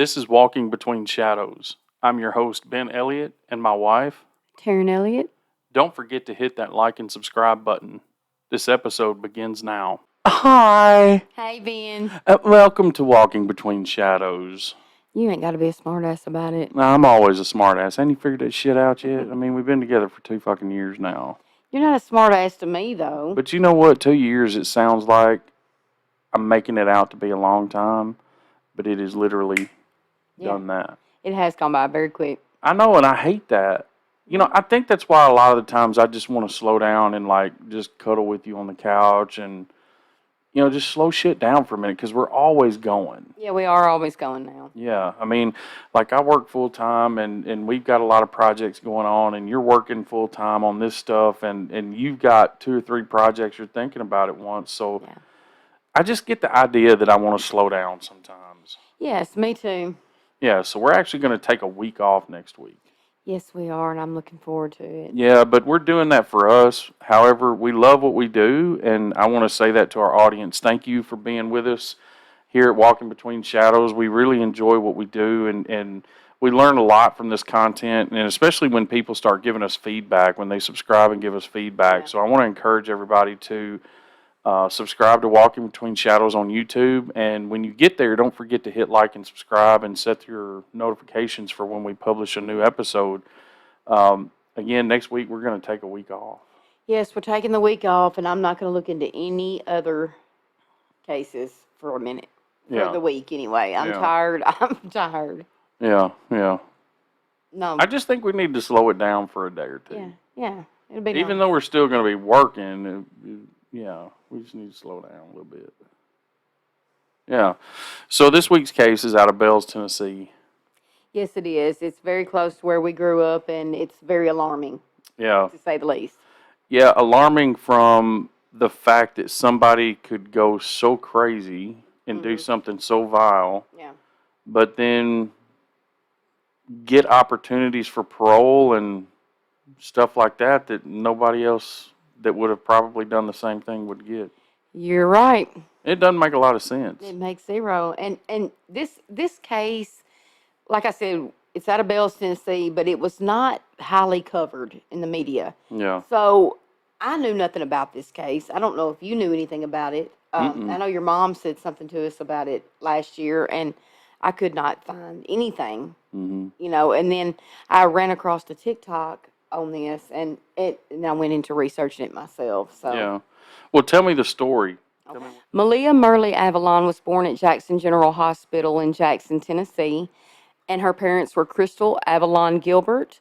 This is Walking Between Shadows. I'm your host, Ben Elliott, and my wife, Taryn Elliott. Don't forget to hit that like and subscribe button. This episode begins now. Hi! Hey, Ben. Welcome to Walking Between Shadows. You ain't got to be a smartass about it. I'm always a smartass. Ain't you figured that shit out yet? I mean, we've been together for 2 fucking years now. You're not a smartass to me, though. But you know what? 2 years, it sounds like I'm making it out to be a long time, but it is literally done that. It has gone by very quick. I know, and I hate that. You know, I think that's why a lot of the times I just want to slow down and, like, just cuddle with you on the couch and, you know, just slow shit down for a minute because we're always going. Yeah, we are always going now. Yeah, I mean, like, I work full-time and we've got a lot of projects going on, and you're working full-time on this stuff, and you've got 2 or 3 projects you're thinking about at once, so Yeah. I just get the idea that I want to slow down sometimes. Yes, me too. Yeah, so we're actually going to take a week off next week. Yes, we are, and I'm looking forward to it. Yeah, but we're doing that for us. However, we love what we do, and I want to say that to our audience. Thank you for being with us here at Walking Between Shadows. We really enjoy what we do, and we learn a lot from this content, and especially when people start giving us feedback, when they subscribe and give us feedback. Yeah. So I want to encourage everybody to subscribe to Walking Between Shadows on YouTube, and when you get there, don't forget to hit like and subscribe and set your notifications for when we publish a new episode. Again, next week we're going to take a week off. Yes, we're taking the week off, and I'm not going to look into any other cases for a minute. For the week, anyway. I'm tired. I'm tired. Yeah. No. I just think we need to slow it down for a day or two. Yeah. It'll be Even nice. though we're still going to be working, we just need to slow down a little bit. Yeah. So this week's case is out of Bells, Tennessee. Yes, it is. It's very close to where we grew up, and it's very alarming, Yeah. to say the least. Yeah, alarming from the fact that somebody could go so crazy and do something so vile, but then get opportunities for parole and stuff like that nobody else that would have probably done the same thing would get. You're right. It doesn't make a lot of sense. It makes zero. And this case, like I said, it's out of Bells, Tennessee, but it was not highly covered in the media. Yeah. So I knew nothing about this case. I don't know if you knew anything about it. I know your mom said something to us about it last year, and I could not find anything. You know, and then I ran across the TikTok on this, and I went into researching it myself. So Yeah. Well, tell me the story. Malia Avalon was born at Jackson General Hospital in Jackson, Tennessee, and her parents were Crystal Avalon Gilbert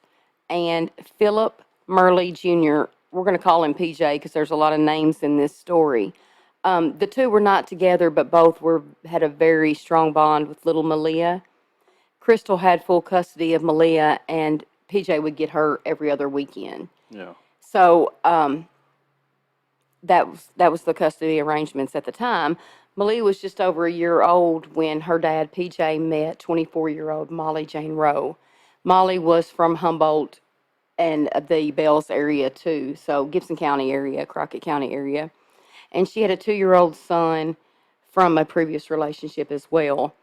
and Philip Murley Jr. We're going to call him PJ because there's a lot of names in this story. The two were not together, but both had a very strong bond with little Malia. Crystal had full custody of Malia, and PJ would get her every other weekend. Yeah. So that was the custody arrangements at the time. Malia was just over a year old when her dad, PJ, met 24-year-old Molly Jane Rowe. Molly was from Humboldt and the Bells area, too, so Gibson County area, Crockett County area. And she had a 2-year-old son from a previous relationship as well.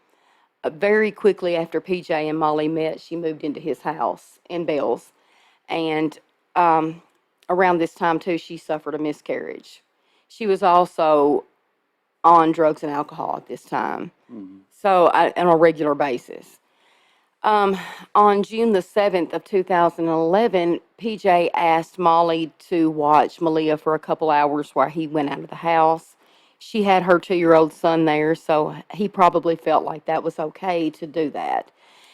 Very quickly after PJ and Molly met, she moved into his house in Bells. And around this time, too, she suffered a miscarriage. She was also on drugs and alcohol at this time, so on a regular basis. On June the 7th of 2011, PJ asked Molly to watch Malia for a couple hours while he went out of the house. She had her 2-year-old son there, so he probably felt like that was okay to do that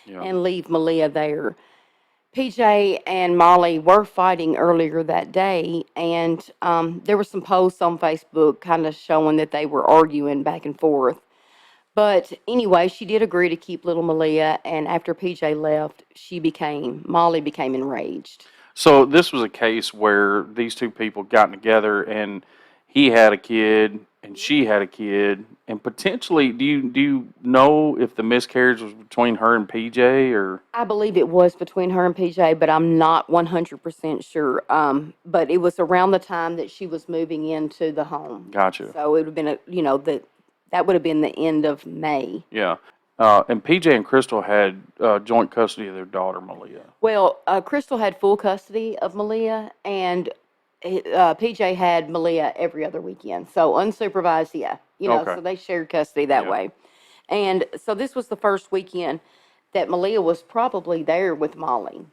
and leave Malia there. PJ and Molly were fighting earlier that day, and there were some posts on Facebook kind of showing that they were arguing back and forth. But anyway, she did agree to keep little Malia, and after PJ left, Molly became enraged. So this was a case where these two people got together, and he had a kid, and she had a kid, and potentially, do you know if the miscarriage was between her and PJ, or? I believe it was between her and PJ, but I'm not 100% sure. But it was around the time that she was moving into the home. Gotcha. So it would have been that would have been the end of May. Yeah. And PJ and Crystal had joint custody of their daughter, Malia. Well, Crystal had full custody of Malia, and PJ had Malia every other weekend. So unsupervised, yeah. Okay. So they shared custody that Yeah. way. And so this was the first weekend that Malia was probably there with Molly.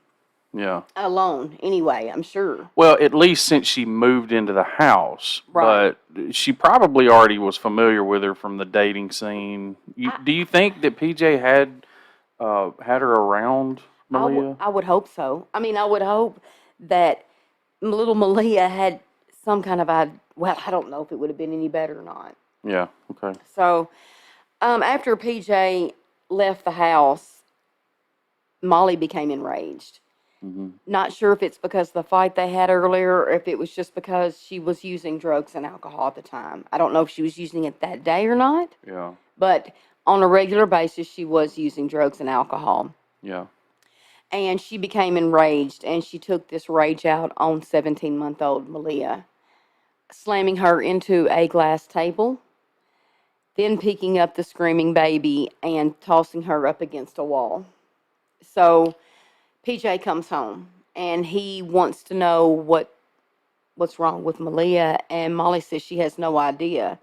Yeah. Alone, anyway, I'm sure. Well, at least since she moved into the house. Right. But she probably already was familiar with her from the dating scene. Do you think that PJ had her around Malia? I would hope so. I mean, I would hope that little Malia had some kind of well, I don't know if it would have been any better or not. Yeah. Okay. So, after PJ left the house, Molly became enraged. Mm-hmm. Not sure if it's because of the fight they had earlier or if it was just because she was using drugs and alcohol at the time. I don't know if she was using it that day or not. Yeah. But on a regular basis, she was using drugs and alcohol. Yeah. And she became enraged, and she took this rage out on 17-month-old Malia, slamming her into a glass table, then picking up the screaming baby and tossing her up against a wall. So PJ comes home, and he wants to know what's wrong with Malia, and Molly says she has no idea.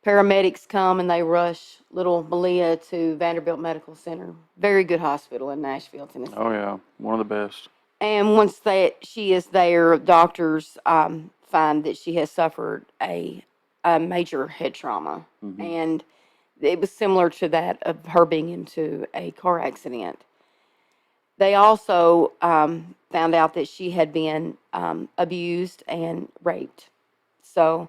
Paramedics come and they rush little Malia to Vanderbilt Medical Center. Very good hospital in Nashville, Tennessee. Oh yeah, one of the best. And once she is there, doctors find that she has suffered a major head trauma. Mm-hmm. And it was similar to that of her being into a car accident. They also found out that she had been abused and raped. So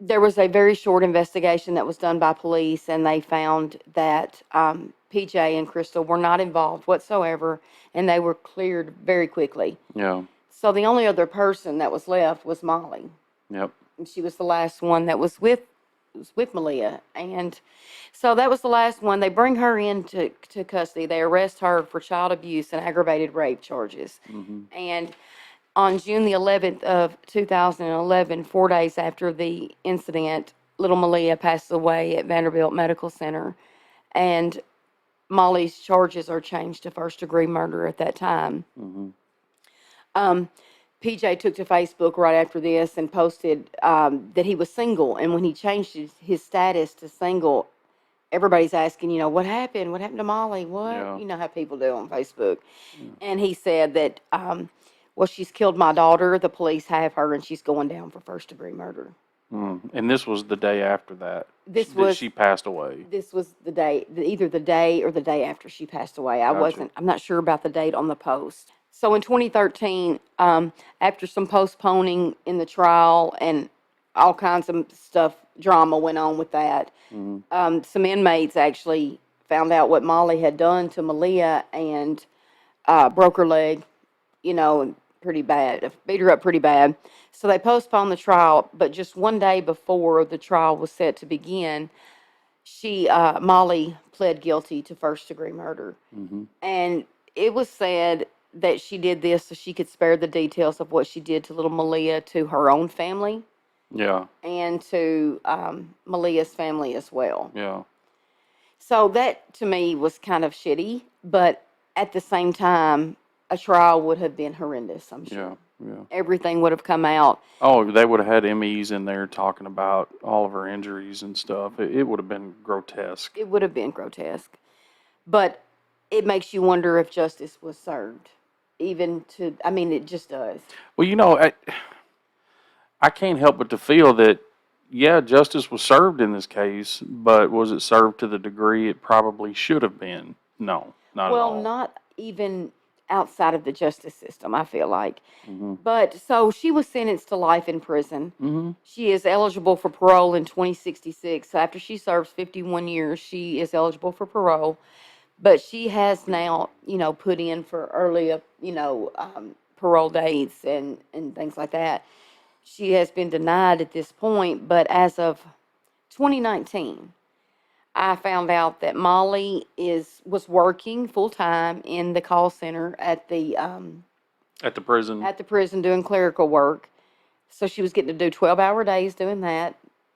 there was a very short investigation that was done by police, and they found that PJ and Crystal were not involved whatsoever, and they were cleared very quickly. Yeah. So the only other person that was left was Molly. Yep. And she was the last one that was with Malia. And so that was the last one. They bring her into custody. They arrest her for child abuse and aggravated rape charges. Mm-hmm. And on June the 11th of 2011, 4 days after the incident, little Malia passed away at Vanderbilt Medical Center. And Molly's charges are changed to first-degree murder at that time. Mm-hmm. PJ took to Facebook right after this and posted that he was single. And when he changed his status to single, everybody's asking, what happened? What happened to Molly? What? Yeah. You know how people do on Facebook. Yeah. And he said that, well, she's killed my daughter. The police have her, and she's going down for first-degree murder. And this was the day after that. She passed away. This was the day, either the day or the day after she passed away. Gotcha. I'm not sure about the date on the post. So in 2013, after some postponing in the trial and all kinds of stuff, drama went on with that, some inmates actually found out what Molly had done to Malia and broke her leg, pretty bad, beat her up pretty bad. So they postponed the trial, but just one day before the trial was set to begin, Molly pled guilty to first-degree murder. Mm-hmm. And it was said that she did this so she could spare the details of what she did to little Malia to her own family. Yeah. And to Malia's family as well. Yeah. So that, to me, was kind of shitty, but at the same time, a trial would have been horrendous, I'm sure. Yeah. Everything would have come out. Oh, they would have had MEs in there talking about all of her injuries and stuff. It would have been grotesque. It would have been grotesque. But it makes you wonder if justice was served. It just does. Well, I can't help but to feel that, yeah, justice was served in this case, but was it served to the degree it probably should have been? No, not at all. Well, not even outside of the justice system, I feel like. Mm-hmm. But so she was sentenced to life in prison. Mm-hmm. She is eligible for parole in 2066. So after she serves 51 years, she is eligible for parole. But she has now, put in for early, parole dates and things like that. She has been denied at this point, but as of 2019, I found out that Molly was working full-time in the call center at the prison. At the prison doing clerical work. So she was getting to do 12-hour days doing that,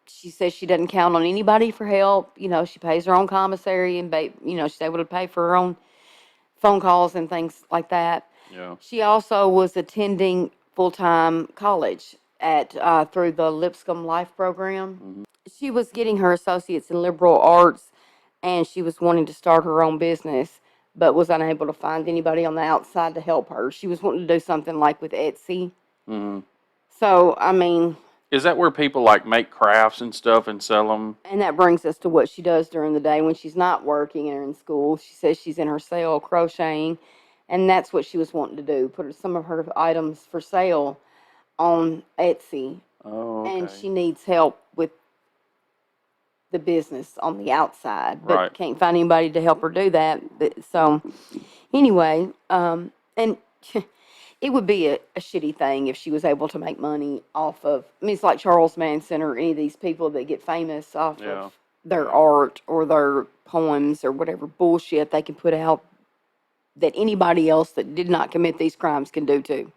she says she doesn't count on anybody for help. You know, she pays her own commissary and, you know, she's able to pay for her own phone calls and things like that. Yeah. She also was attending full-time college at through the Lipscomb Life program. Mm-hmm. She was getting her associates in liberal arts, and she was wanting to start her own business, but was unable to find anybody on the outside to help her. She was wanting to do something like with Etsy. Mm-hmm. So, I mean, is that where people like make crafts and stuff and sell them? and that brings us to what she does during the day when she's not working or in school. She says she's in her cell crocheting, and that's what she was wanting to do, put some of her items for sale on Etsy. Oh, okay. And she needs help with the business on the outside, but Right. can't find anybody to help her do that. So, anyway, and it would be a shitty thing if she was able to make money off of, I mean, it's like Charles Manson or any of these people that get famous off of their art or their poems or whatever bullshit they can put out that anybody else that did not commit these crimes can do too.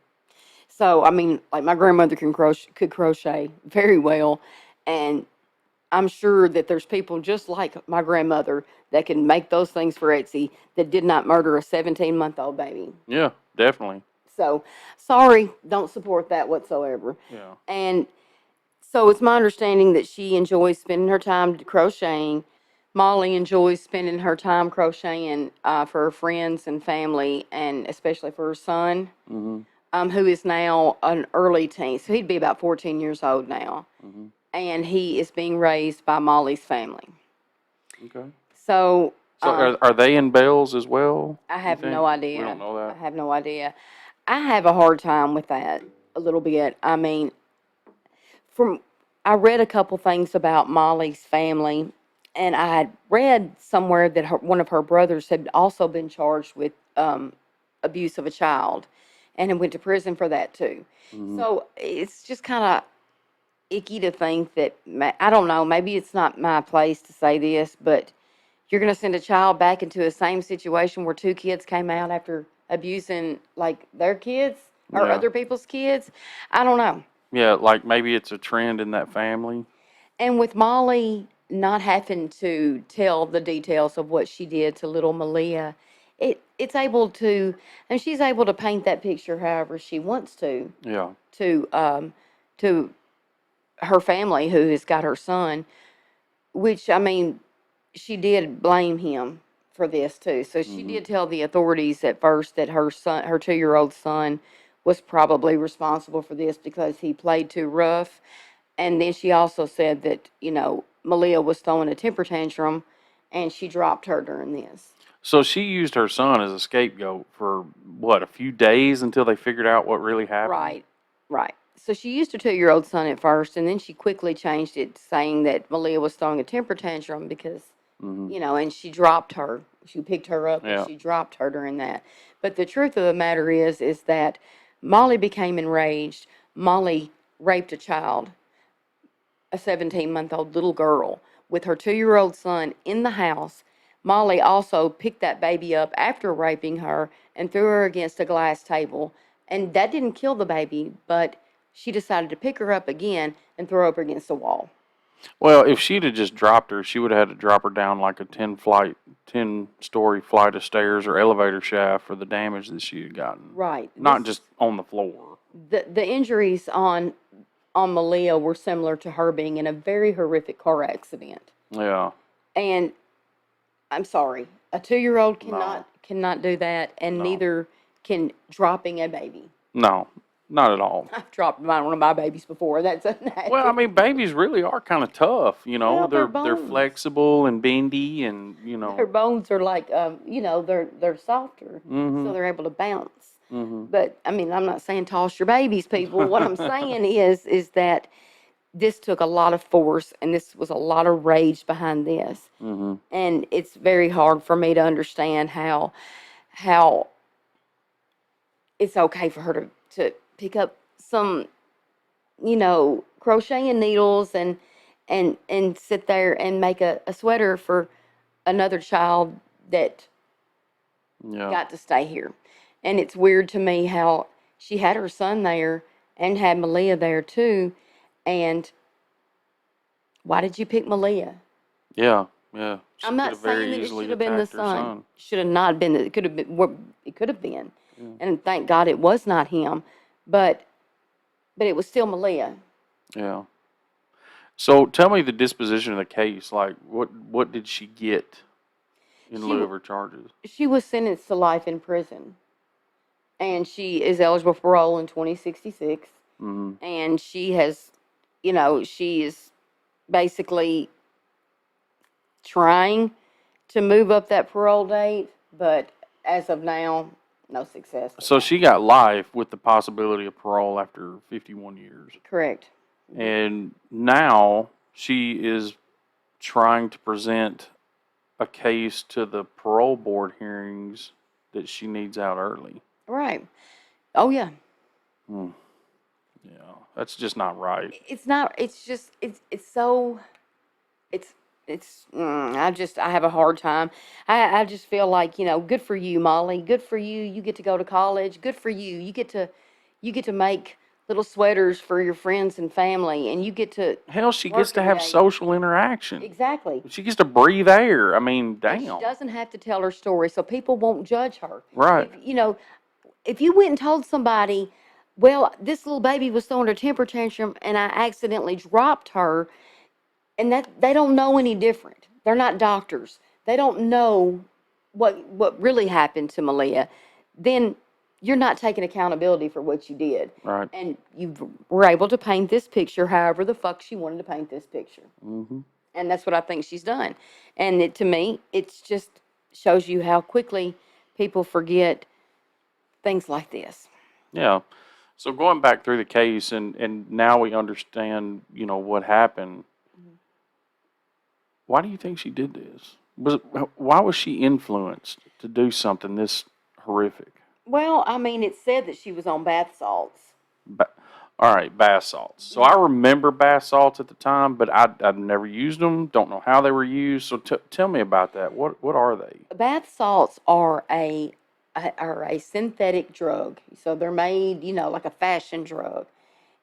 So, I mean, like my grandmother could crochet very well, and I'm sure that there's people just like my grandmother that can make those things for Etsy that did not murder a 17-month-old baby. Yeah, definitely. So, sorry, don't support that whatsoever. Yeah. And so it's my understanding that she enjoys spending her time crocheting. Molly enjoys spending her time crocheting for her friends and family, and especially for her son, who is now an early teen. So he'd be about 14 years old now. Mm-hmm. And he is being raised by Molly's family. Okay. So are they in Bells as well? I have no idea. We don't know that. I have no idea. I have a hard time with that a little bit. I mean, I read a couple things about Molly's family, and I had read somewhere that one of her brothers had also been charged with abuse of a child, and had went to prison for that too. Mm-hmm. So it's just kind of icky to think that, I don't know, maybe it's not my place to say this, but you're going to send a child back into the same situation where two kids came out after abusing like their kids or other people's kids. I don't know. Yeah, like maybe it's a trend in that family. And with Molly not having to tell the details of what she did to little Malia, it's able to, and she's able to paint that picture however she wants to. Yeah. To her family who has got her son, which, I mean, she did blame him for this too. So she did tell the authorities at first that her 2-year-old son was probably responsible for this because he played too rough. And then she also said that, you know, Malia was throwing a temper tantrum and she dropped her during this. So she used her son as a scapegoat for, what, a few days until they figured out what really happened? Right. So she used her 2-year-old son at first, and then she quickly changed it, saying that Malia was throwing a temper tantrum because, you know, and she dropped her. She picked her up and she dropped her during that. But the truth of the matter is that Molly became enraged. Molly raped a child, a 17-month-old little girl, with her 2-year-old son in the house. Molly also picked that baby up after raping her and threw her against a glass table. And that didn't kill the baby, but she decided to pick her up again and throw her up against the wall. Well, if she'd have just dropped her, she would have had to drop her down like a 10-story flight of stairs or elevator shaft for the damage that she had gotten. Right. Not just on the floor. The injuries on Malia were similar to her being in a very horrific car accident. Yeah. And I'm sorry, a 2-year-old cannot do that, and neither can dropping a baby. No, not at all. I've dropped one of my babies before. That's well, I mean, babies really are kind of tough. You know, well, they're flexible and bendy, and you know, their bones are like you know, they're softer, so they're able to bounce. But I mean, I'm not saying toss your babies, people. What I'm saying is that this took a lot of force, and this was a lot of rage behind this. And it's very hard for me to understand how it's okay for her to pick up some, you know, crocheting needles and sit there and make a sweater for another child that got to stay here. And it's weird to me how she had her son there and had Malia there too, and Why did you pick Malia? Yeah, yeah. She I'm could not have saying very that it easily should have been the attacked her son. son. Should have not been. It could have been. It could have been. Yeah. And thank God it was not him. But it was still Malia. Yeah. So tell me the disposition of the case. Like, what did she get in She lieu of her charges? she was sentenced to life in prison, and she is eligible for parole in 2066. Mm-hmm. And she has, she is basically trying to move up that parole date, but as of now, no success with So that. she got life with the possibility of parole after 51 years. Correct. And now she is trying to present a case to the parole board hearings that she needs out early. Right. Oh yeah. Hmm. Yeah, that's just not right. It's not. It's just. It's so. It's. I have a hard time. I just feel like, good for you, Molly. Good for you. You get to go to college. Good for you. You get to make little sweaters for your friends and family, and you get to Hell, she gets work to every have day. social interaction. Exactly. She gets to breathe air. I mean, And she damn. doesn't have to tell her story, so people won't judge her. Right. If you went and told somebody, well, this little baby was throwing a temper tantrum and I accidentally dropped her, and that they don't know any different. They're not doctors. They don't know what really happened to Malia. Then you're not taking accountability for what you did. Right. And you were able to paint this picture however the fuck she wanted to paint this picture. Mm-hmm. And that's what I think she's done. And to me, it's just shows you how quickly people forget things like this. Yeah. So going back through the case and now we understand, what happened. Why do you think she did this? Why was she influenced to do something this horrific? Well, I mean, it said that she was on bath salts. Ba- All right, bath salts. So I remember bath salts at the time, but I'd never used them. Don't know how they were used. So tell me about that. What are they? Bath salts are a synthetic drug. So they're made, like a fashion drug.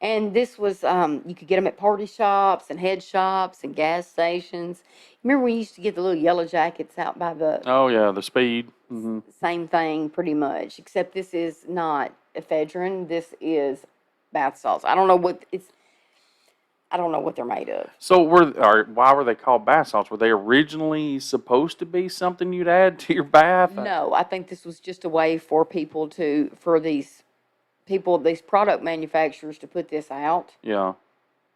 And this was, you could get them at party shops and head shops and gas stations. Remember we used to get the little yellow jackets out by the Oh yeah, the speed. Mm-hmm. same thing pretty much, except this is not ephedrine. This is bath salts. I don't know what they're made of. So why were they called bath salts? Were they originally supposed to be something you'd add to your bath? No, I think this was just a way for these product manufacturers to put this out. Yeah.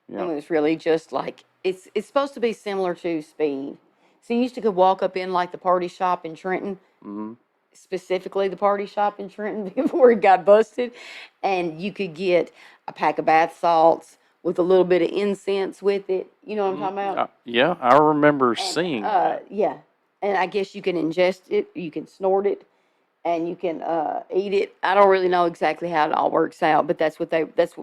And Yeah. it was really just like, it's supposed to be similar to speed. So you used to go walk up in like the party shop in Trenton, Mm-hmm. specifically the party shop in Trenton before it got busted, and you could get a pack of bath salts with a little bit of incense with it. You know what I'm talking about? Yeah, I remember seeing that. Yeah. And I guess you can ingest it, you can snort it, and you can eat it. I don't really know exactly how it all works out, but that's what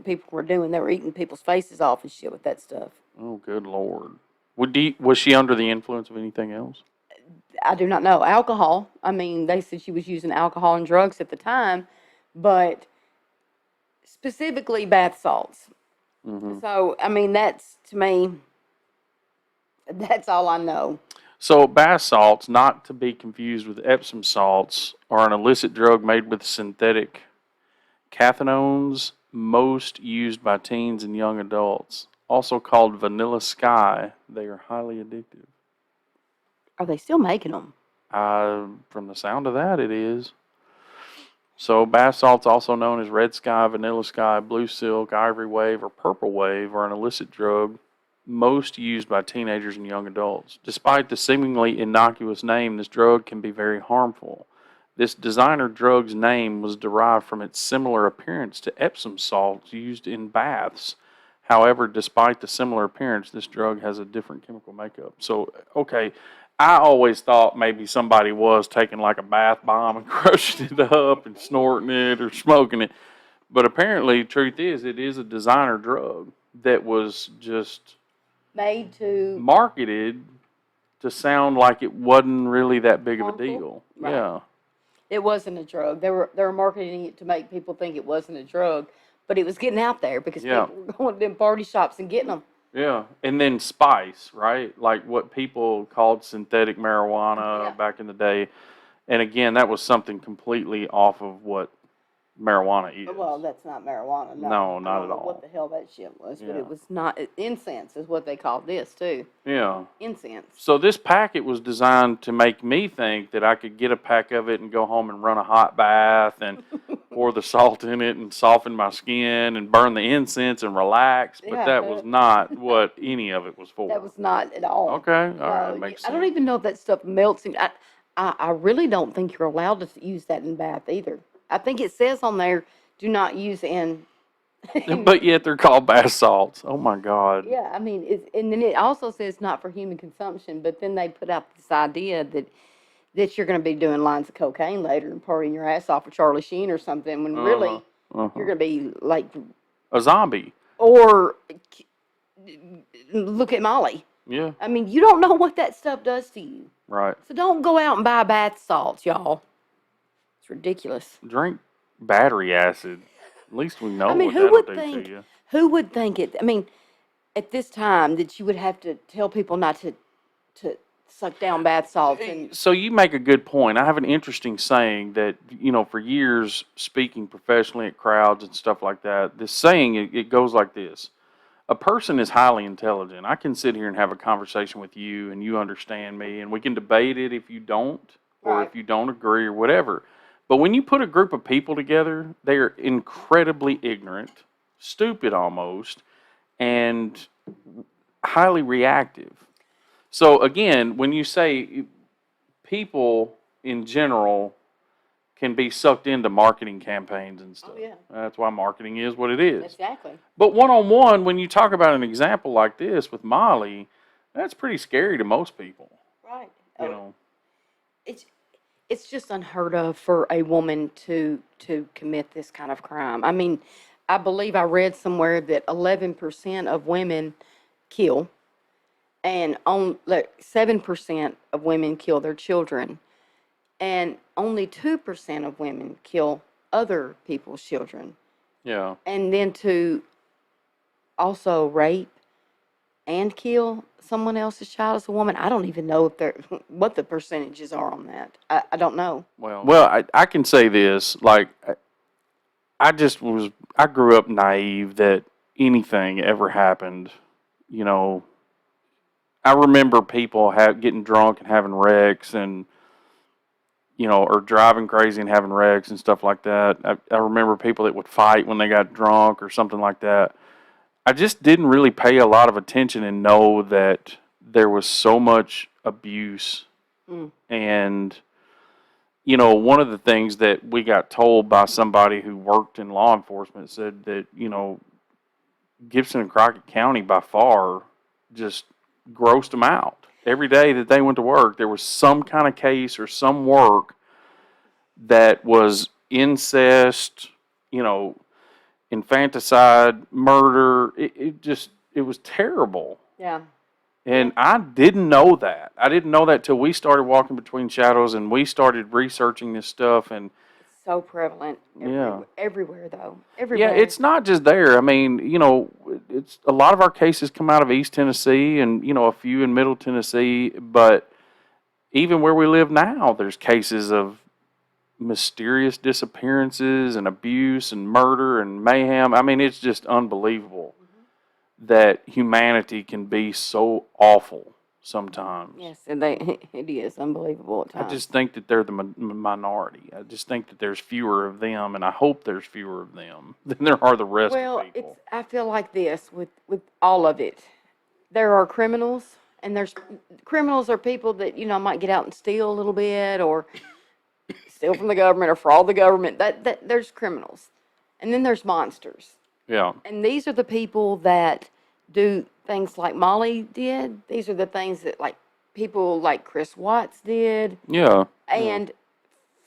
people were doing. They were eating people's faces off and shit with that stuff. Oh, good Lord. Was she under the influence of anything else? I do not know. Alcohol. I mean, they said she was using alcohol and drugs at the time, but specifically bath salts. Mm-hmm. So, I mean, to me, that's all I know. So bath salts, not to be confused with Epsom salts, are an illicit drug made with synthetic cathinones, most used by teens and young adults. Also called Vanilla Sky, they are highly addictive. Are they still making them? From the sound of that, it is. So bath salts, also known as Red Sky, Vanilla Sky, Blue Silk, Ivory Wave, or Purple Wave, are an illicit drug most used by teenagers and young adults. Despite the seemingly innocuous name, this drug can be very harmful. This designer drug's name was derived from its similar appearance to Epsom salts used in baths. However, despite the similar appearance, this drug has a different chemical makeup. So, okay, I always thought maybe somebody was taking like a bath bomb and crushing it up and snorting it or smoking it. But apparently, truth is, it is a designer drug that was just Made to marketed to sound like it wasn't really that big of a harmful? deal. Right. Yeah. It wasn't a drug. They were marketing it to make people think it wasn't a drug, but it was getting out there because Yeah. people were going to them party shops and getting them. Yeah, and then spice, right? Like what people called synthetic marijuana back in the day. And again, that was something completely off of what marijuana is. Well, that's not marijuana. No, I not don't at know all. what the hell that shit was, but Yeah. it was not incense is what they called this too. Yeah. Incense. So this packet was designed to make me think that I could get a pack of it and go home and run a hot bath and pour the salt in it and soften my skin and burn the incense and relax. But that was not what any of it was for. That was not at all. Okay, all right, makes sense. I don't even know if that stuff melts. I really don't think you're allowed to use that in bath either. I think it says on there, do not use in. But yet they're called bath salts. Oh my God. Yeah, I mean, and then it also says not for human consumption, but then they put out this idea that you're going to be doing lines of cocaine later and partying your ass off with Charlie Sheen or something, when really you're going to be like a zombie. Or look at Molly. Yeah. I mean, you don't know what that stuff does to you. Right. So don't go out and buy bath salts, y'all. It's ridiculous. Drink battery acid. At least we know I mean, what who that'll would do think? to you. Who would think it? I mean, at this time that you would have to tell people not to suck down bath salts. And so you make a good point. I have an interesting saying that, for years speaking professionally at crowds and stuff like that, this saying, it goes like this. A person is highly intelligent. I can sit here and have a conversation with you and you understand me and we can debate it if you don't or if you don't agree or whatever. But when you put a group of people together, they are incredibly ignorant, stupid almost, and highly reactive. So again, when you say people in general can be sucked into marketing campaigns and stuff. Oh, yeah. That's why marketing is what it is. Exactly. But one-on-one, when you talk about an example like this with Molly, that's pretty scary to most people. Right. It's just unheard of for a woman to commit this kind of crime. I mean, I believe I read somewhere that 11% of women kill, and 7% of women kill their children, and only 2% of women kill other people's children. Yeah. And then to also rape and kill someone else's child as a woman, I don't even know what the percentages are on that. I don't know. Well, I can say this, like, I grew up naive that anything ever happened, I remember people getting drunk and having wrecks and, or driving crazy and having wrecks and stuff like that. I remember people that would fight when they got drunk or something like that. I just didn't really pay a lot of attention and know that there was so much abuse. And, one of the things that we got told by somebody who worked in law enforcement said that, Gibson and Crockett County by far just grossed them out. Every day that they went to work, there was some kind of case or some work that was incest, infanticide, murder. It was terrible. Yeah. And I didn't know that. I didn't know that till we started walking between shadows and we started researching this stuff. And it's so prevalent. Everywhere though. Everywhere. Yeah, it's not just there. I mean, it's a lot of our cases come out of East Tennessee and, a few in Middle Tennessee. But even where we live now, there's cases of mysterious disappearances and abuse and murder and mayhem. I mean, it's just unbelievable that humanity can be so awful sometimes. Yes, and it is unbelievable at times. I just think that they're the minority. I just think that there's fewer of them, and I hope there's fewer of them than there are the rest of people. I feel like this with all of it. There are criminals, and criminals are people that, might get out and steal a little bit or steal from the government or fraud the government. That there's criminals. And then there's monsters. Yeah. And these are the people that do things like Molly did. These are the things that people like Chris Watts did. Yeah. And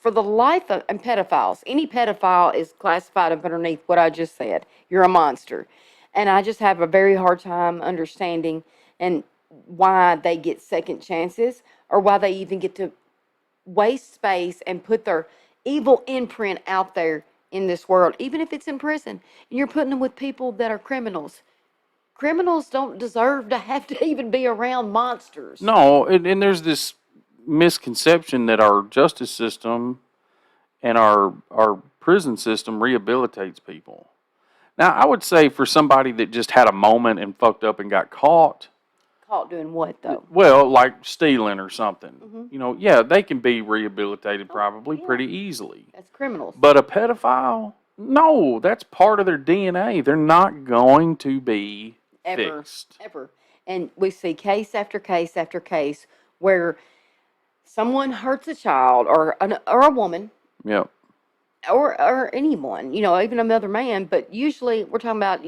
for the life of, and pedophiles, any pedophile is classified underneath what I just said. You're a monster. And I just have a very hard time understanding and why they get second chances or why they even get to waste space and put their evil imprint out there in this world, even if it's in prison. And you're putting them with people that are criminals. criminals don't deserve to have to even be around monsters. No, and there's this misconception that our justice system and our prison system rehabilitates people. Now, I would say for somebody that just had a moment and fucked up and got caught, Caught doing what, though? well, like stealing or something, Mm-hmm. yeah, they can be rehabilitated probably yeah. pretty easily. That's criminals. But a pedophile, no, that's part of their DNA. They're not going to be fixed. Ever. And we see case after case after case where someone hurts a child or a woman. Yep. Or anyone, even another man, but usually we're talking about,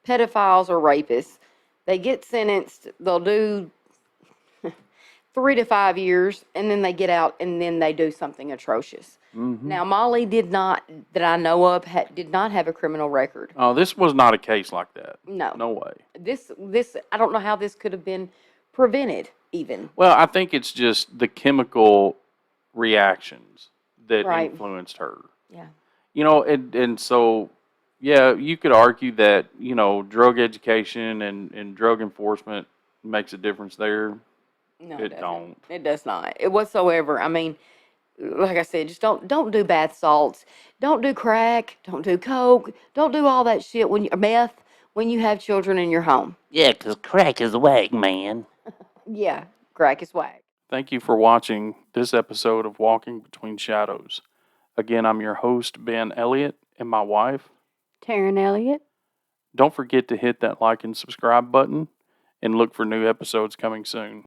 pedophiles or rapists. They get sentenced, they'll do 3 to 5 years, and then they get out and then they do something atrocious. Mm-hmm. Now, Molly did not, that I know of, did not have a criminal record. Oh, this was not a case like that. No. No way. This, I don't know how this could have been prevented, even. Well, I think it's just the chemical reactions that Right. influenced her. Yeah. And so, yeah, you could argue that, drug education and drug enforcement makes a difference there. No, it don't. It does not. It whatsoever. I mean, like I said, just don't do bath salts. Don't do crack. Don't do coke. Don't do all that shit meth when you have children in your home. Yeah, 'cause crack is whack, man. Yeah, crack is whack. Thank you for watching this episode of Walking Between Shadows. Again, I'm your host, Ben Elliott, and my wife, Taryn Elliott. Don't forget to hit that like and subscribe button and look for new episodes coming soon.